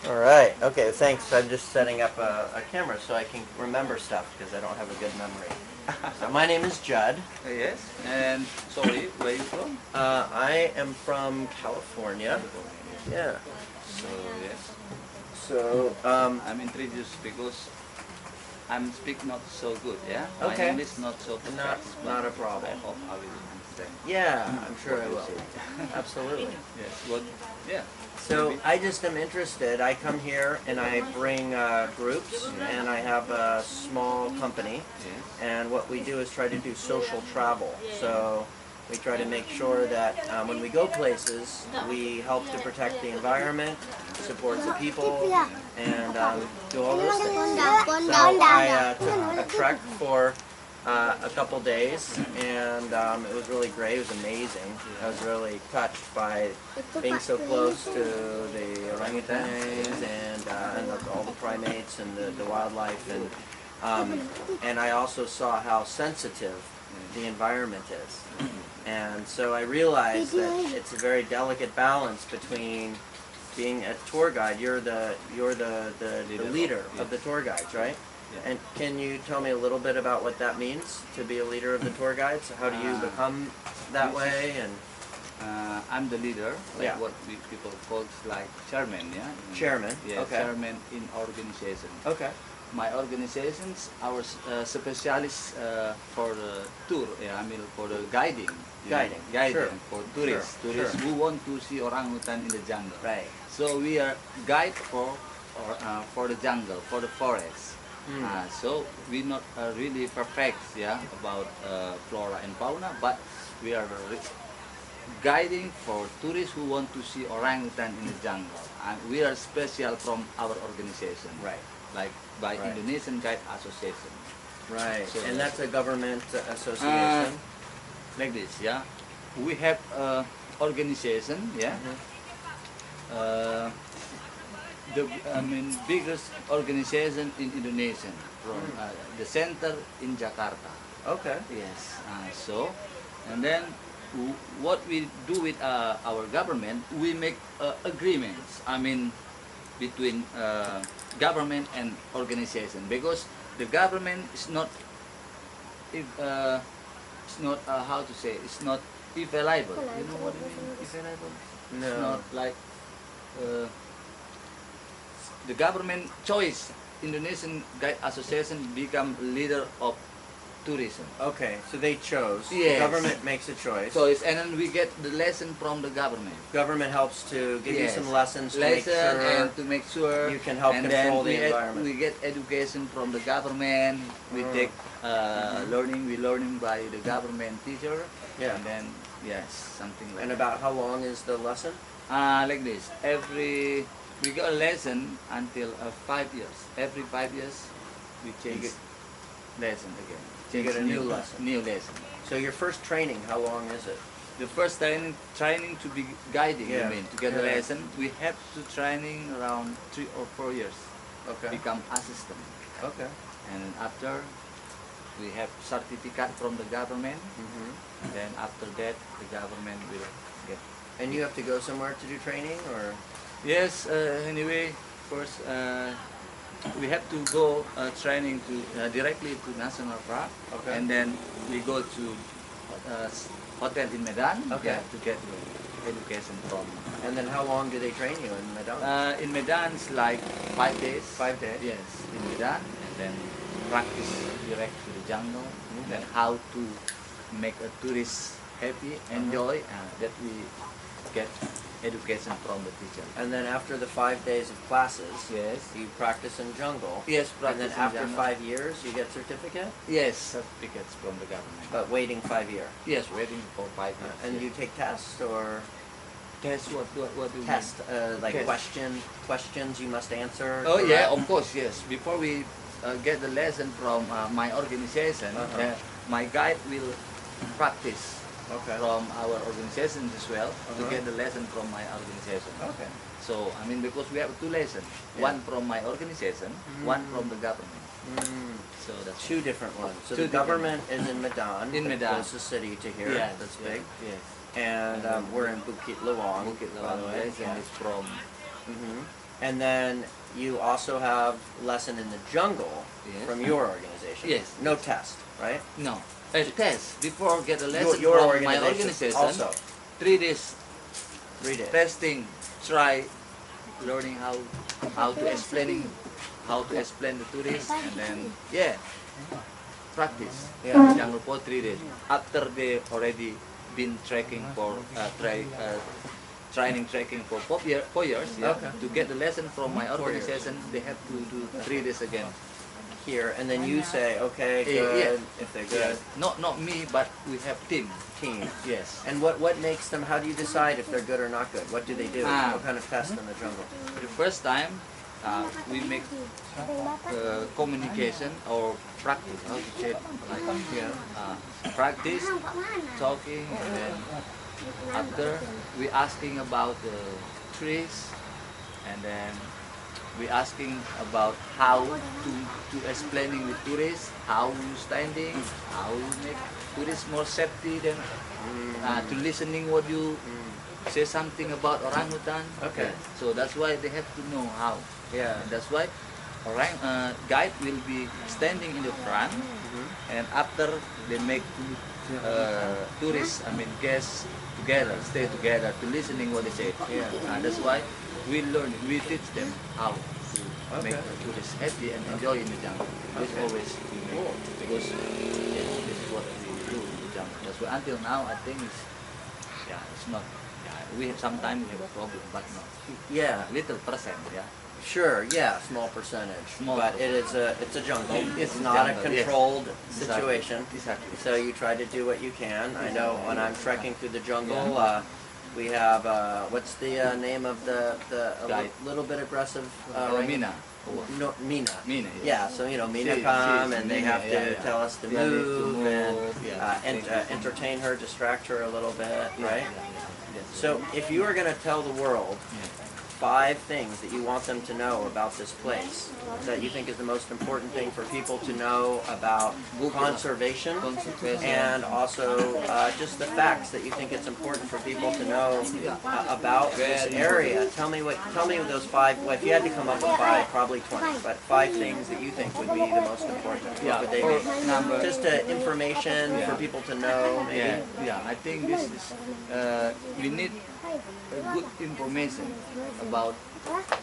All right. Okay, thanks. I'm just setting up a camera so I can remember stuff because I don't have a good memory. So my name is Judd. Yes, and sorry, where you from? I am from California. Yeah. So yes, So, I'm introduced because I'm speak not so good. Yeah, Okay. my English not so Not- perfect. not a but problem. I hope I will understand. yeah, I'm sure I What you will. say. Absolutely. Yes, what? Yeah. So Maybe. I just am interested. I come here and I bring groups, and I have a small company. Yes. And what we do is try to do social travel. So we try to make sure that when we go places, we help to protect the environment, support the people, and do all those things. So I took a trek for a couple days, and it was really great. It was amazing. I was really touched by being so close to the orangutans and all the primates and the wildlife, and I also saw how sensitive the environment is. And so I realized that it's a very delicate balance between being a tour guide. You're the leader of the tour guides, right? Yeah. And can you tell me a little bit about what that means to be a leader of the tour guides? How do you become that way? And I'm the leader, like Yeah. what we people call like chairman. Yeah. Chairman, Yeah, okay. chairman in organization. okay, My organizations, our specialists for the tour, yeah, I mean for the guiding. Guiding, sure. For tourists, Sure, tourists sure. who want to see orangutan in the jungle. right. So we are guide for the jungle, for the forest. Hmm. So we not really perfect, yeah, about flora and fauna, but we are guiding for tourists who want to see orangutan in the jungle. And we are special from our organization, Right. like by Right. Indonesian Guide Association. Right. So And that's a government Uh, association. like this, yeah. We have organization, yeah. Mhm. Uh, the biggest organization in Indonesia from the center in Jakarta. Okay. Yes. And then what we do with our government, we make agreements. I mean, between government and organization, because the government is not, if it's not how to say, it's not available. You know what I mean? Available. It's No. not like uh, the government choice. Indonesian Guide Association become leader of tourism. Okay. So they chose. The Yes. government makes a choice. Choice, and then we get the lesson from the government. Government helps to give you Yes. some lessons to make Lesson sure. and to make sure you can help and control then the environment. we get education from the government. We take learning. We learning by the government teacher. Yeah. And then yes, something like And about how long is the lesson? like this. We got a lesson until 5 years. Every 5 years, we change get- lesson again. You get a Change new lesson. New lesson. So your first training, how long is it? The first training to be guiding. Yeah. I mean, to get a Yeah. lesson, we have to training around 3 or 4 years. Okay. Become assistant, Okay. and after we have certificate from the government. hmm Then after that, the government will get. And you have to go somewhere to do training, or? Yes. Anyway, first we have to go training to directly to national park, Okay. and then we go to hotel in Medan. Okay. Yeah, to get education from. And then how long do they train you in Medan? In Medan, it's like 5 days. 5 days. Yes, in Medan, and then practice direct to the jungle, Okay. then how to make a tourist happy, enjoy, that we get education from the teacher. And then after the 5 days of classes, Yes. you practice in jungle. Yes, And then practice in after jungle. 5 years, you get certificate, Yes, certificates from the government. but waiting 5 years. Yes, waiting for 5 years. And you take tests or test what do you test like Test. questions you must answer. mean? Oh yeah, correct? of course, yes. Before we get the lesson from my organization, my guide will practice Okay. from our organization as well to Uh-huh. get the lesson from my organization. Okay. So I mean, because we have 2 lessons, Yeah. one from my organization, one from the government. Mm, So that's two different ones. So Two the government is in Medan, In the Medan. closest city to here. Yes, That's yes, big. Yes. And we're in Bukit Lawang, Bukit by the Lawang, way. yes, and it's from hmm And then you also have lesson in the jungle Yes. from your organization. Yes. No test, right? No. A test before get a lesson Your from my organization organization. also. 3 days 3 days. testing, try learning how to explaining how to explain the tourists, and then practice Yeah. jungle for 3 days after they already been trekking for training trekking for 4 years. Okay. To get the lesson from my 4 years. organization, they have to do 3 days again. Here, and then you say, okay, Yeah, good. yeah. If they're good, Not me, but we have team. team. Yes. And what makes them? How do you decide if they're good or not good? What do they do? Ah. What kind of test in the jungle? The first time we make communication or practice. How to say it? Like practice talking, and then after we asking about the trees, and then we asking about how to explaining with tourists, how you standing, how you make tourists more safety, then to listening what you say something about orangutan. Okay. So that's why they have to know how. Yeah. And that's why guide will be standing in the front, and after they make tourists, guests together, stay together to listening what they say. Yeah. That's why we teach them how to make the tourists happy and enjoy in the jungle. This always we make, because this is what we do in the jungle. That's why until now I think it's not. We sometimes we have a problem, but not Yeah. little percent. Sure. Yeah. Small percentage. Small but it's a jungle. It's It's a not a jungle, yes. controlled Exactly. situation. Exactly. So you try to do what you can. I know when I'm trekking through the jungle, we have what's the name of the Guide. little bit aggressive Mina. No, Mina. Mina. Yeah, so Mina She- come she's and they Mina, have to yeah. tell us to Yeah, need to move and move, entertain her, distract her a little bit, right? Yes. So if you were going to tell the world 5 things that you want them to know about this place, that you think is the most important thing for people to know about conservation, and also just the facts that you think it's important for people to know about this area. Tell me those 5. Well, if you had to come up with 5, probably 20, but 5 things that you think would be the most important. What would they be? Just information for people to know, maybe. I think this is we need good information about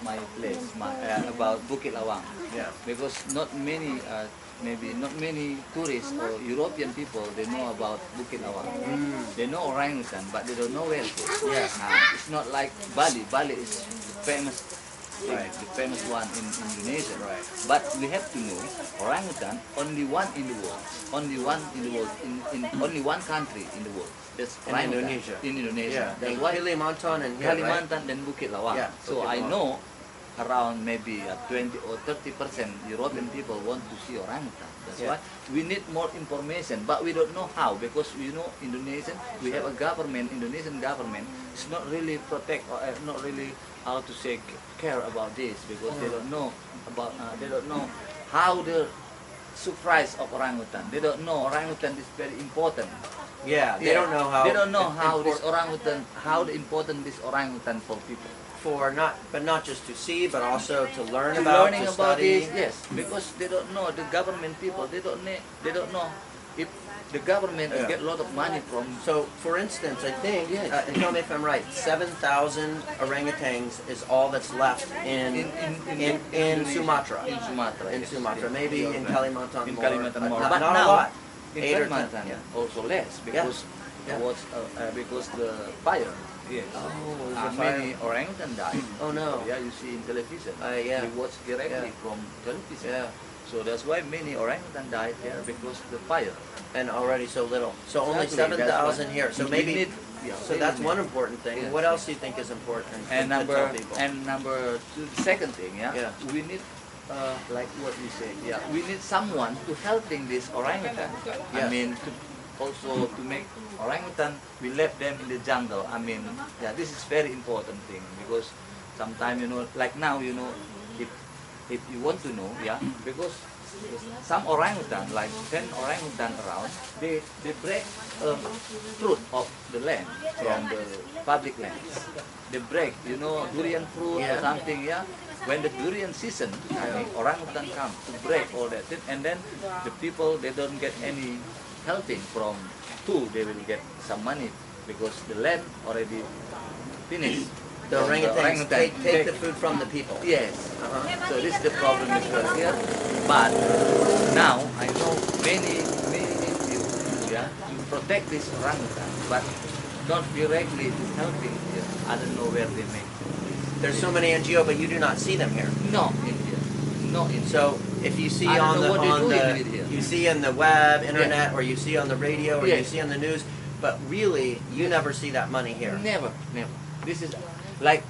my place, about Bukit Lawang. Yeah. Because not many, maybe not many tourists or European people, they know about Bukit Lawang. They know orangutan, but they don't know where it is. Yeah. It's not like Bali. Bali is famous, Right. the famous one in Indonesia. Right. But we have to know orangutan only one in the world, only one in the world, in only one country in the world. That's In orangutan. Indonesia. In Indonesia. Yeah. That's There's why Kalimantan and here, right? Kalimantan dan Bukit Lawang. Yeah, So Bukit I Lawang. know around maybe 20 or 30% European people want to see orangutan. That's Yeah. why we need more information, but we don't know how, because Indonesian, we have a government, Indonesian government is not really protect or not really how to say care about this, because they don't know about they don't know how the surprise of orangutan. They don't know orangutan is very important. Yeah, they don't know how. They don't know how this import- orangutan, how the important this orangutan for people. but not just to see, but also to learn To about, learning to about study. this, yes, because they don't know the government people. They don't know if the government Yeah. get a lot of money from. So, for instance, I think, Yes. and tell me if I'm right, 7,000 orangutans is all that's left in Indonesia. Sumatra. In Sumatra. In yes. Sumatra, Yes. maybe in Kalimantan In more. Kalimantan more, Not, but not a now lot. in 8 or 10. Kalimantan Yeah. also less because Yeah. because the fire. Yes. Oh, there's a fire. Many orangutan died. Oh no. Yeah, you see in television. Yeah. We watch directly Yeah. from television. Yeah. So that's why many orangutan died there because the fire. And already so little. So only Exactly, that's 7,000 why here. So we maybe. need- So that's one important thing. Yes. What else do you think is important And to tell number people? two, the second thing, Yeah. we need like what we say, we need someone to helping this orangutan. Yes. I mean, to also to make orangutan, we left them in the jungle. I mean, this is very important thing because sometimes like now if you want to know, because some orangutan, like 10 orangutan around, they break fruit of the land from the public lands. They break, durian fruit or Yeah. something, when the durian season, I mean, orangutan come to break all that thing, and then the people they don't get any helping from who they will get some money because the land already finished. The From orangutans take They- the food from the people. Yes. Uh-huh. So this is the problem is right here. But now I know many NGOs, yeah, to protect this orangutan, but not directly helping here. I don't know where they make. There's so many NGO, but you do not see them here. No in here. No in So if you see I on don't the know what they're doing with here. you see in the web, internet, or you see on the radio, or you Yes. see on the news, but really you never see that money here. Never. This is like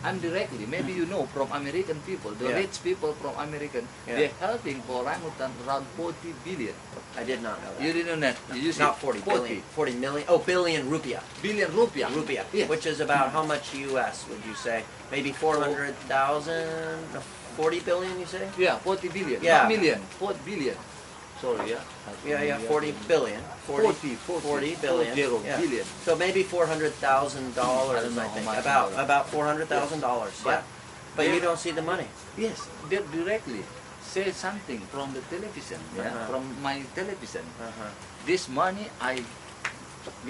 I'm directly, maybe you know, from American people, the Yeah. rich people from American, Yeah. they're helping for orangutan around 40 billion. I did not know that. You didn't know that? You see, Not 40 billion. 40 million. Oh, billion rupiah. billion rupiah. Rupiah. Yes. Which is about how much US would you say? Maybe 400,000? 40 billion you say? Yeah, 40 billion. Yeah. Not million, 40 billion. Sorry, yeah. Yeah, 40 billion. 40 billion. 40 Yeah. billion. So maybe $400,000, I don't know I how think. much About $400,000. Yeah. But you don't see the money. Yes, they directly say something from the television, yeah, Uh-huh. from my television. Uh-huh. This money I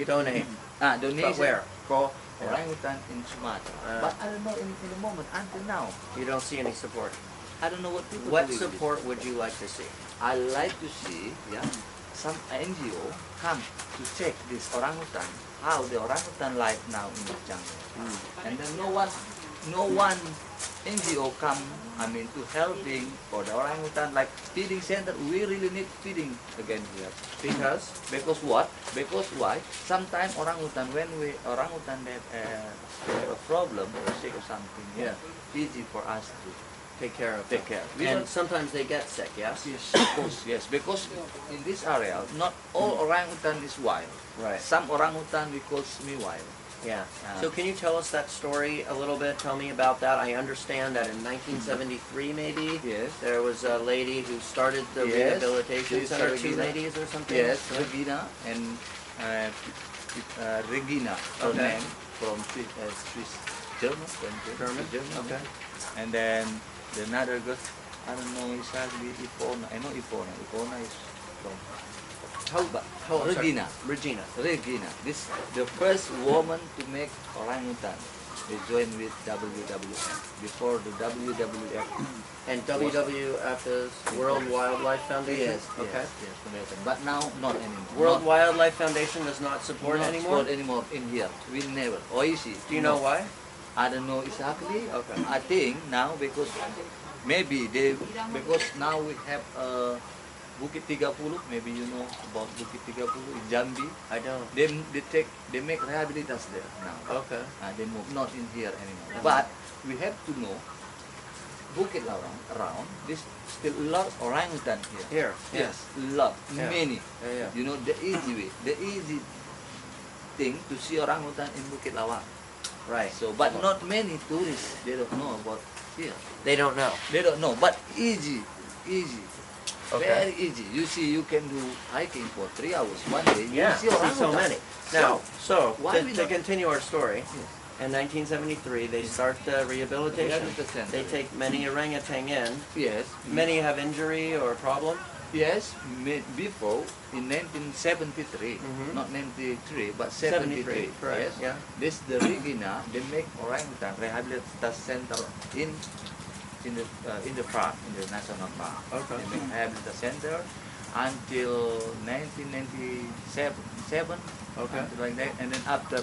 Donate. donation But where? for Yeah. orangutan in Sumatra. But I don't know in the moment until now. You don't see any support. I don't know what people What do with it. support would you like to see? I like to see, yeah, some NGO come to check this orangutan, how the orangutan live now in the jungle. And then no one NGO come, to helping for the orangutan, like feeding center. We really need feeding again here. Because what? Because why? Sometimes orangutan, when orangutan have a problem or sick or something, Yeah. easy for us to Take care of take them. care. We And don't- sometimes they get sick, yes? Yes, of course, yes. Because in this area, not all orangutan is wild. Right. Some orangutan we call semi-wild. Yeah. Yeah. So can you tell us that story a little bit? Tell me about that. I understand that in 1973 maybe, Yes. there was a lady who started the Yes. rehabilitation Yes, center, two Regina. ladies or something? Yes, Right? Regina and Regina, her Okay. name, from Swiss, German. German? German. Okay. And then another girl, I don't know exactly Ipona. I know Ipona. Ipona is from How, sorry. Regina. Regina. Regina, this the first woman to make orangutan. They joined with WWF before the WWF. And WWF is World Wildlife Foundation? Okay. yes, foundation. But now not anymore. World Not- Wildlife Foundation does not support not anymore? support anymore in here. We never. OIC. Do you know why? I don't know exactly. Okay. I think now because maybe because now we have Bukit 30. Maybe you know about Bukit 30 in Jambi. I don't. They make rehabilitas there now. Okay. They move not in here anymore. But we have to know Bukit Lawang around. There's still a lot of orangutan here. Here. Yes, lot, Yeah. many. Yeah, yeah. You know the easy way, the easy thing to see orangutan in Bukit Lawang. Right. So, but not many tourists. They don't know about here. They don't know. They don't know. But easy. Okay. Very easy. You see, you can do hiking for 3 hours one day. You Yeah, see see orangutan. so many. Now, so why to we not- continue our story, Yes. in 1973 they start the rehabilitation. 100%. They take many orangutan in. Yes. Many have injury or problem. Yes, before in 1973, Mhm. not 93, but 73, 73. correct, Yes. yeah. This the Regina. They make orangutan rehabilitation center in the park, in the national park. Okay. They make rehabilitation center until 1997. Okay. Something like that, and then after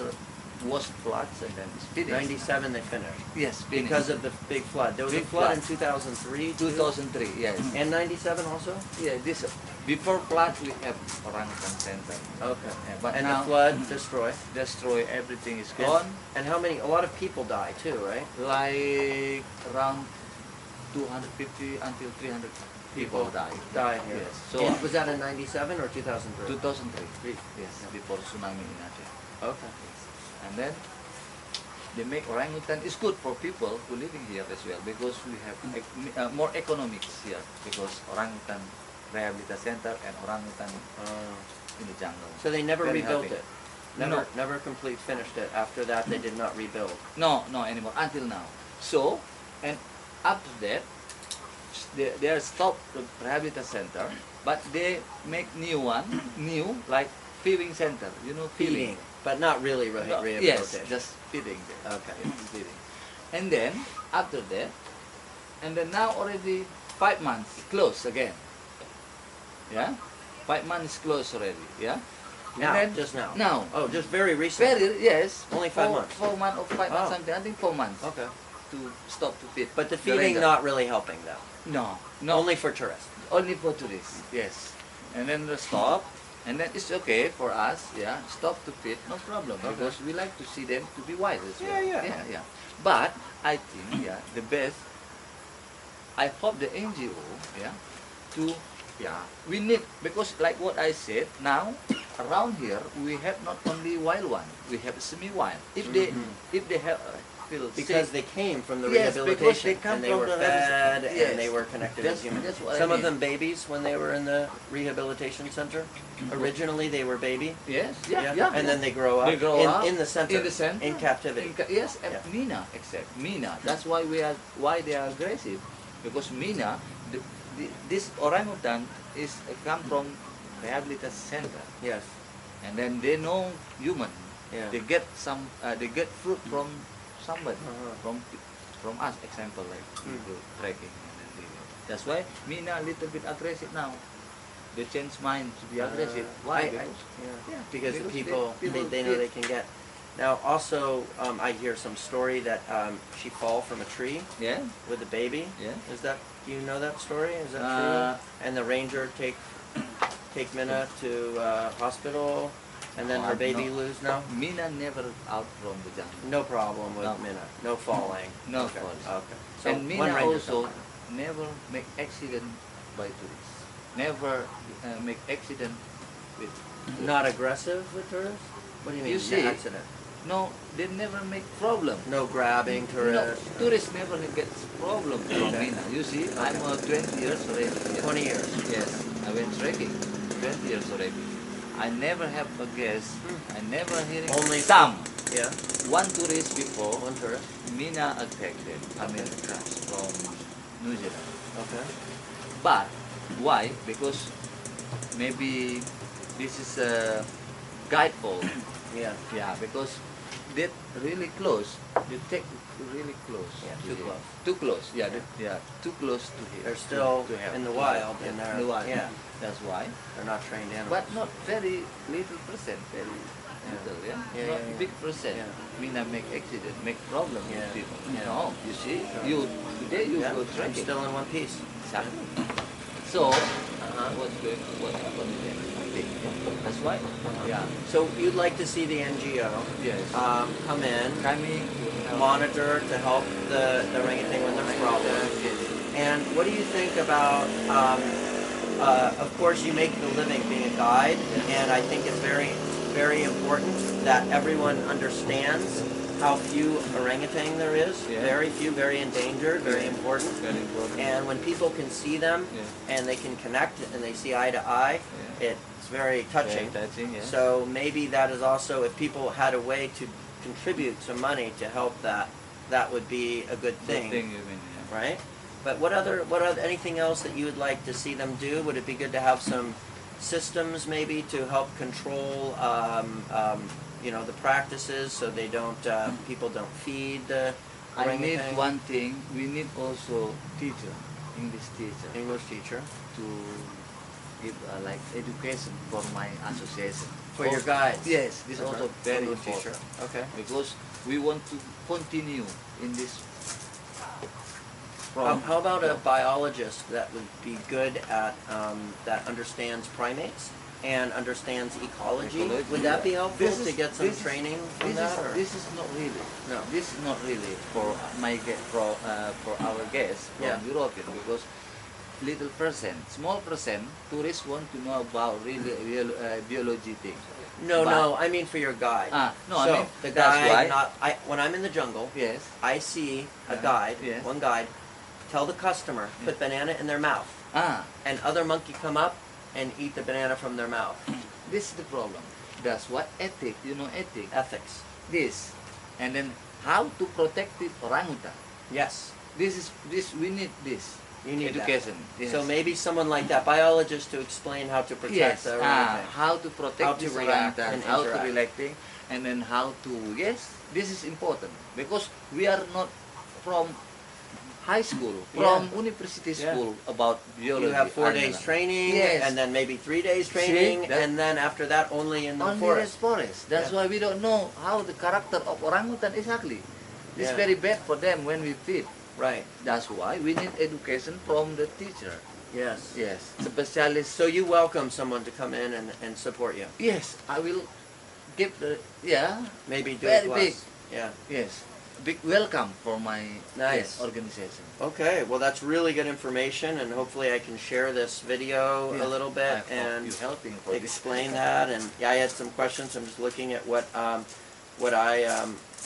was floods, and then it's finished. 97 they finished. Yes, finished. Because of the big flood. There was Big a flood flood. in 2003 too? 2003. Yes. And 97 also? Yeah. This before flood we have orangutan center. Okay. Yeah, but And now the flood destroy. destroy everything is And- gone. And how many? A lot of people die too, right? Like around 250 until 300 people died. Died here. Yes. So And was that in 97 or 2003? 2003. Yes. Before tsunami in Aceh. Okay. And then they make orangutan. It's good for people who living here as well because we have more economics here because orangutan rehabilitation center and orangutan in the jungle. So they never Very rebuilt happy. it? Never complete finished it. After that they did not rebuild. No anymore until now. So, and after that, they are stopped the rehabilitation center, but they make new one, new like feeding center. You know, Feeding, but not really No, rehabilitation. yes, just feeding there. Okay. Yes, feeding. And then after that, and then now already 5 months close again. Yeah, 5 months close already. Yeah. And Now, then, just now. Now. Oh, just very recent. Very, yes. Only 5 months. 4 months or 5 months Oh. something. I think 4 months Okay. to stop to feed. But the feeding reindeer. not really helping though. No, no. Only for tourists. Only for tourists. Yes. And then the stop, and then it's okay for us. Yeah, stop to feed, no problem, Okay. because we like to see them to be wild as well. Yeah, yeah. yeah, yeah. But I think the best. I hope the NGO to we need, because like what I said now around here we have not only wild one, we have semi-wild. If they have feel Because sick, they came from the Yes, because rehabilitation they come and they from were the fed rehabilitation. and they Yes. were connected That's- as humans. that's what I Some of mean. them babies when they were in the rehabilitation center. Originally they were baby. yes, yeah. And then they grow up, They grow up in the center. in the center, in captivity. Yes, and Yeah. Mina, except Mina. That's why why they are aggressive, because Mina, this orangutan is come from rehabilitation center, Yes. and then they know human. Yeah. They get they get fruit from somebody, Uh-huh. from us. Example like we do trekking, and then that's why Mina a little bit aggressive now. They change mind to be aggressive. Why? Because the because people, they know they can get. Now also, I hear some story that she fall from a tree Yeah. with a baby. Yeah. Is that, do you know that story? Is that Uh, true? And the ranger take Minna to hospital, and then No, her baby no. lose now. Mina never out from the jungle. No problem with No. Minna. No falling. No Okay. falling. Okay. So And one Mina ranger also fell. never make accident by tourists. Never make accident with. Not aggressive with tourists. What do you mean? You see, accident. No, they never make problem. No grabbing No, tourists. tourists never get problem from Okay. Mina. You see, I'm 20 years already. Yes. 20 years. Yes, I went trekking 20 years already. I never have a guess. I never hearing Only some. Yeah. One tourist before One tourist. Mina attacked them. Americans from New Zealand. Okay. But why? Because maybe this is a guide fault. Yeah. Yeah, because they really close. They take really close. Yeah, to too here. close. Too close. Yeah, Yeah. too close to here. They're still to have. in the wild, Yeah, and they're in the wild. yeah. That's why. They're not trained animals. But not very little percent. Very little. Yeah. Yeah, Not yeah, yeah. big percent. Yeah. Mina make accident, make problem Yeah, with people. yeah. No, you see, Sure. you today you yeah. go I'm trekking. still in one piece. Exactly. So, what's happening there? Nothing. That's why. Yeah. So you'd like to see the NGO Yes. come in, Coming. monitor to help the orangutan when there's problems. Yes. And what do you think about? Of course, you make the living being a guide, and I think it's very important that everyone understands how few orangutan there is. Yeah. Very few, very endangered, very Yeah. important. Very important. And when people can see them Yeah. and they can connect and they see eye to eye, Yeah. it's very touching. Very touching, yeah. So maybe that is also, if people had a way to contribute some money to help that, that would be a good Good thing, thing you mean, yeah. right? But what other, anything else that you would like to see them do? Would it be good to have some systems maybe to help control, the practices so they don't, people don't feed the I need orangutan? one thing. We need also teacher, English teacher, English teacher. to give like education for my association. For your guides? Yes, this is Okay. also very English teacher. important. Okay. Because we want to continue in this. How about a biologist that would be good at, that understands primates and understands ecology? Ecology, Would that be yeah. helpful This to is- get some this is- training from that? Or? This is not really. No. This is not really for my for our guests from Yeah. European, because little percent, small percent, tourists want to know about really biology things. No, But- no, I mean for your guide. No, so I mean the that's guide, why. when I'm in the jungle, Yes. I see a Uh-huh. guide, Yes. one guide, tell the customer, put banana in their mouth, and other monkey come up and eat the banana from their mouth. This is the problem. That's what ethic. You know ethic. Ethics. This, and then how to protect the orangutan. Yes. we need this You need that. education. Yes. So maybe someone like that, biologist, to explain how to protect yes, the orangutan. how to protect How to this react orangutan, and how to interact. reacting, and then how to this is important because we are not from high school, from university school about biology. You have 4 days animal. training, Yes. and then maybe 3 days training, that- and then after that only in the Only forest. forest. That's Yeah. why we don't know how the character of orangutan exactly. It's Yeah. very bad for them when we feed. Right. That's why we need education from the teacher. Yes. Yes, specialist. So you welcome someone to come in and support you. Yes, I will give the Maybe do Very a class. big. Yeah. yes big welcome for my Nice. organization. Okay. Well, that's really good information, and hopefully I can share this video a little bit I hope and you helping for this. explain that. And yeah, I had some questions. I'm just looking at what I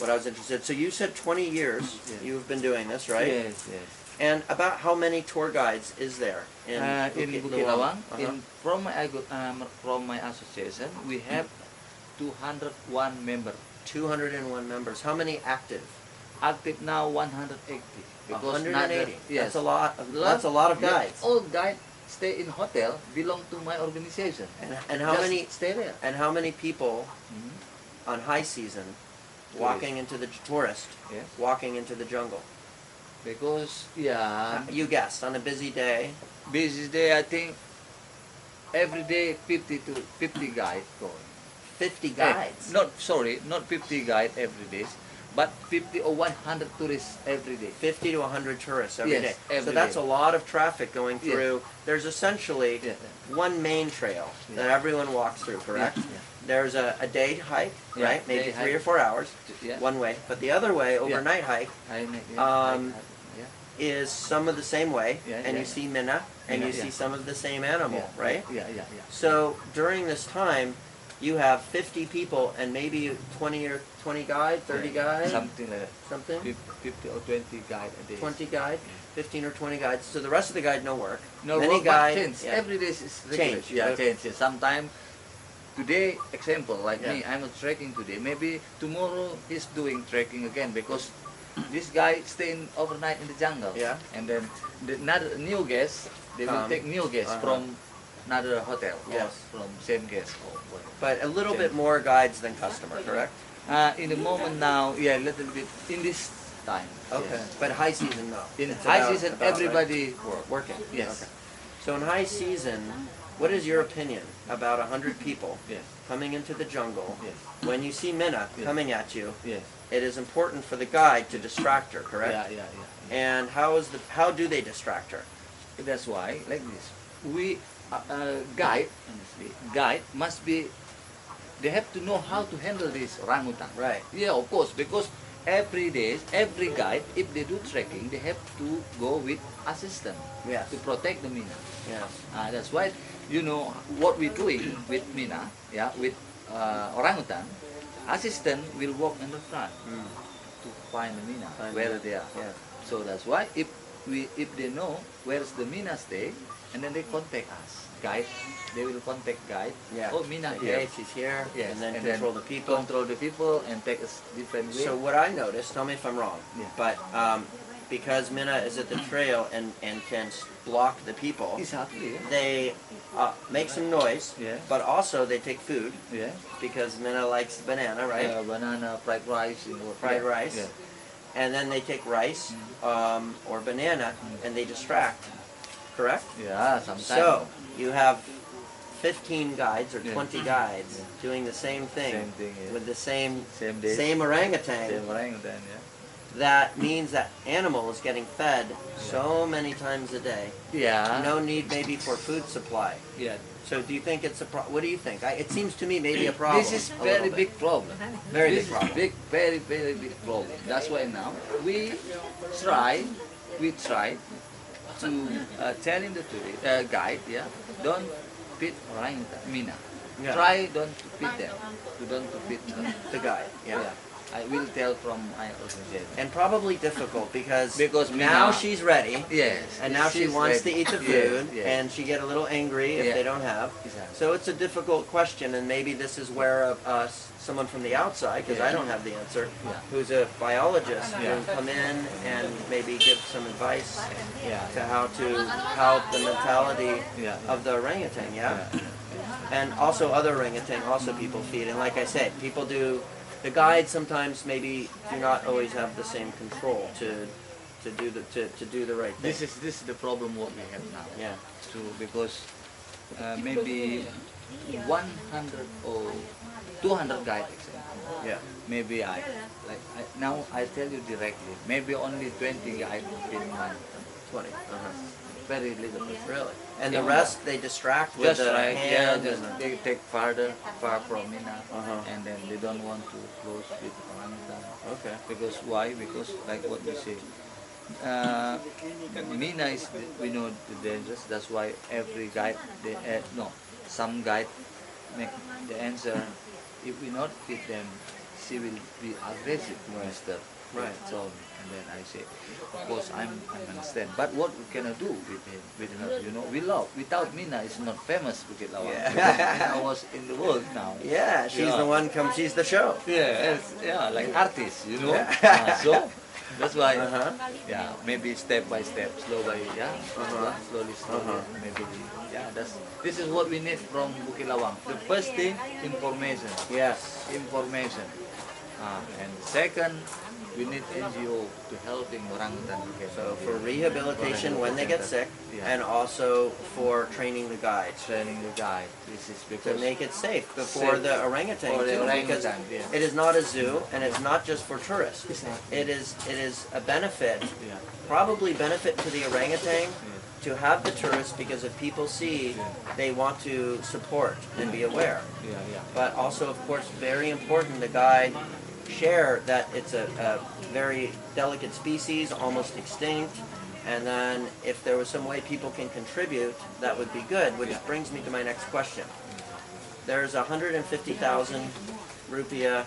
was interested. So you said 20 years Yes. you've been doing this, right? Yes, yes. And about how many tour guides is there in In Bukit-Lawang, Uh-huh. from my association, we have 201 members. 201 members. How many active? Active now 180. Because 180. yes, That's a lot. That's a lot of Yeah, guides. all guides stay in hotel belong to my organization. And how Just many stay there? and how many people Mhm. on high season walking into the tourist Yes. walking into the jungle? Because You guessed on a busy day. busy day I think every day 50 guides going. 50 guides. Not 50 guides every day, but 50 or 100 tourists every day. 50 to 100 tourists every Yes, day. So every that's day. a lot of traffic going Yes. through. There's essentially Yeah, one main trail that everyone walks through, correct? Yeah, yeah. There's a day hike, Yeah, right? Maybe day 3 or hike. 4 hours, Yeah. one way. But the other way, overnight hike, Um, is some of the same way, Yeah, and yeah, you see Minna, and Yeah, you yeah. see some of the same animal, right? Yeah. So during this time, you have 50 people and maybe 20 guide, 30 guide, Something like that. something, 50 or 20 guide a day. 20 guide, 15 or 20 guides. So the rest of the guide no work. No, Many work, but guide, change. yeah. Every day is regular. Change. Yeah, But- change. Yeah. Sometimes today, example like Yeah. me, I'm trekking today. Maybe tomorrow he's doing trekking again because this guy staying overnight in the jungle. Yeah. And then another new guest, they will Come. take new guests Uh-huh. from another hotel Yes. or from same guest or whatever. But a little bit more guides than customer, correct? In the moment now, yeah, a little bit in this time. Okay. yes. But high season, no. In It's high about- season, about, right? everybody work. Working. Yes. Okay. So in high season, what is your opinion about 100 people Yes. coming into the jungle? Yes. When you see Minna Yes. coming at you, Yes. it is important for the guide to distract her, correct? Yeah. And how do they distract her? That's why, like this, we guide must be. They have to know how to handle this orangutan. Right. Yeah, of course, because every guide, if they do trekking, they have to go with assistant Yes. to protect the Mina. Yes. That's why, what we're doing with Mina, with orangutan, assistant will walk in the front to find the Mina, Find where Mina. they are. Yeah. So that's why if they know where's the Mina stay, and then they contact us, guide, they will contact guide. Yeah. Oh, Mina Like, here. hey, she's here. Yes, And then control the people. Control the people and take us different way. So what I noticed, tell me if I'm wrong, Yeah. but because Minna is at the trail and can block the people, exactly. Yeah. they make some noise, Yeah. but also they take food Yeah. because Minna likes banana, right? Banana, fried rice, Fried rice. Yeah. And then they take rice or banana and they distract, correct? Yeah, sometimes. So you have 15 guides or Yeah. 20 guides doing the same thing, Same thing, yeah. with the same Same day. orangutan. Same orangutan, yeah. That means that animal is getting fed so many times a day. Yeah. No need maybe for food supply. Yeah. So do you think it's a what do you think? It seems to me maybe a problem. This is a very little bit. big problem. Very This big problem. Is big, very, very big problem. That's why now we try to telling the tourist, guide, don't feed orangutan, Mina. Yeah. Try don't to feed them. Don't to feed them. The guide, yeah. I will tell from my organization. And probably difficult because Because now Mina- she's ready. Yes. And now she she's wants to ready. eat the Yes, food, yes. and she get a little angry if Yeah. they don't have. Exactly. So it's a difficult question, and maybe this is where someone from the outside, because I Yeah. don't have the answer, Yeah. who's a biologist, Yeah. can come in and maybe give some advice Yeah. to how to help the mentality Yeah. of the orangutan. Yeah. Yeah. And also other orangutan also people feed, and like I said, people do. The guides sometimes maybe do not always have the same control to do the right thing. This is the problem what we have now. Yeah. So because maybe 100 or 200 guide example. Yeah. Maybe now I tell you directly. Maybe only 20 guide in month. 20. Very little. Really? And the Yeah. rest they distract with Just the right, yeah, hand just and the, they take far from Mina, Uh-huh. and then they don't want to close with orangutan. okay. Because why? Because like what you say, Mina is we know the dangerous. That's why every guide some guide make the answer. If we not feed them, she will be aggressive, Mister. Right. So and then I say, of course I understand. But what can I do with him, with her? You know, we love. Without Mina, it's not famous Bukit Lawang. Yeah. Because Mina was in the world now. Yeah, she's Yeah. the one she's the show. Yeah, like artist, you know. Yeah. So that's why, Uh-huh. yeah, maybe step by step, slow by, Uh-huh. slowly, Uh-huh. maybe, yeah. This is what we need from Bukit Lawang. The first thing, information, Yes. information, and the second, we need NGO to helping orangutan. So for rehabilitation when they get sick, Yeah. and also for training the guides training the guide. This is to because make it safe before Safe the orangutan for the too, because orangutan, yeah. it is not a zoo and it's not just for tourists. Exactly. It is a benefit, Yeah. probably benefit to the orangutan Yeah. to have the tourists, because if people see, they want to support and be aware. Yeah. But also, of course, very important, the guide share that it's a very delicate species, almost extinct, and then if there was some way people can contribute, that would be good, which Yeah. brings me to my next question. There's 150,000 rupiah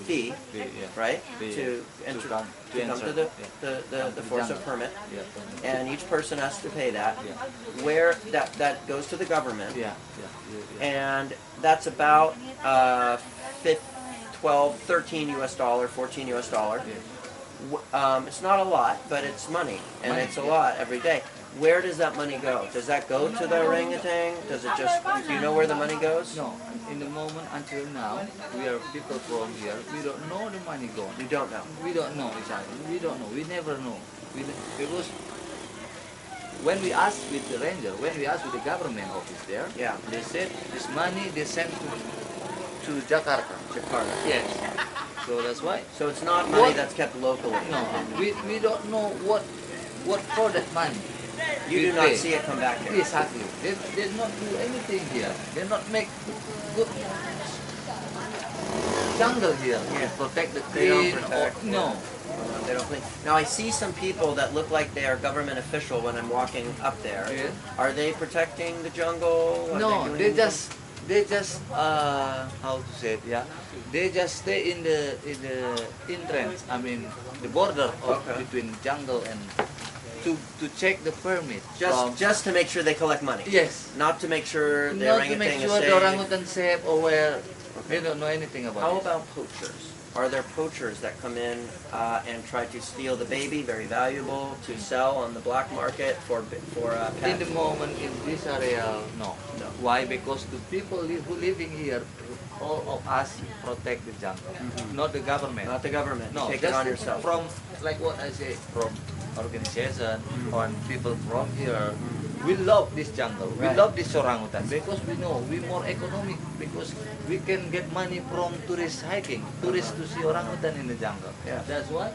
fee, Yeah. right, Fee, to yeah. enter, To come- to come to the, yeah. the force of permit, Yeah. and each person has to pay that. Yeah. Where that goes to the government, Yeah. and that's about 12, 13 US dollar, 14 US dollar. It's not a lot, but it's money, and Money, it's a yeah. lot every day. Where does that money go? Does that go to the orangutan? Does it just, do you know where the money goes? No, in the moment until now, we are people from here. We don't know the money gone. You don't know. We don't know exactly. We don't know. We never know. Because when we ask with the ranger, when we ask with the government office there, Yeah. they said this money they sent to Jakarta. Jakarta. Yes. So that's why. So it's not money What? that's kept locally. No, we don't know what for that money. You we do not pay. see it come back here. Exactly. They not do anything here. They not make good jungle here. Yeah. Protect the They don't green. protect, No. They don't clean. Now I see some people that look like they are government official when I'm walking up there. Yeah. Are they protecting the jungle? Are No, doing they anything? just how to say it, yeah. They just stay in the entrance. I mean the border of Okay. between jungle and to check the permit. from- just to make sure they collect money. yes. Not to make sure the Not to orangutan make is sure safe. the orangutan safe or where they don't know anything about How it. about poachers? Are there poachers that come in and try to steal the baby, very valuable, to sell on the black market for In pets? the moment in this area, no. No. Why? Because the people who living here, all of us protect the jungle, not the government. Not the government. No, You take it just on yourself. from like what I say, from organization or people from here. We love this jungle. We Right. love this orangutan because we know we more economic because we can get money from tourist hiking, tourists to see orangutan in the jungle. Yeah. That's why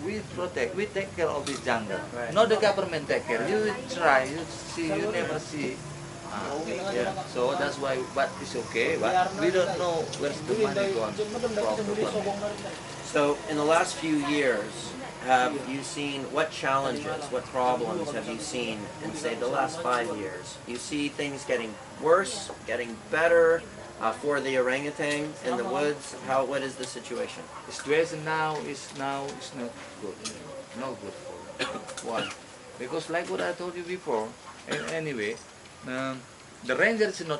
we protect, we take care of this jungle. Right. Not the government take care. You try, you see, you never see. Yeah. So that's why, but it's okay. But we don't know where's the money gone from the government. So, in the last few years, have you seen what challenges, what problems have you seen in, say, the last 5 years? You see things getting worse, getting better, For the orangutan in the woods, what is the situation? The situation now is not good. Not good for them. Why? Because like what I told you before, anyway, the ranger is not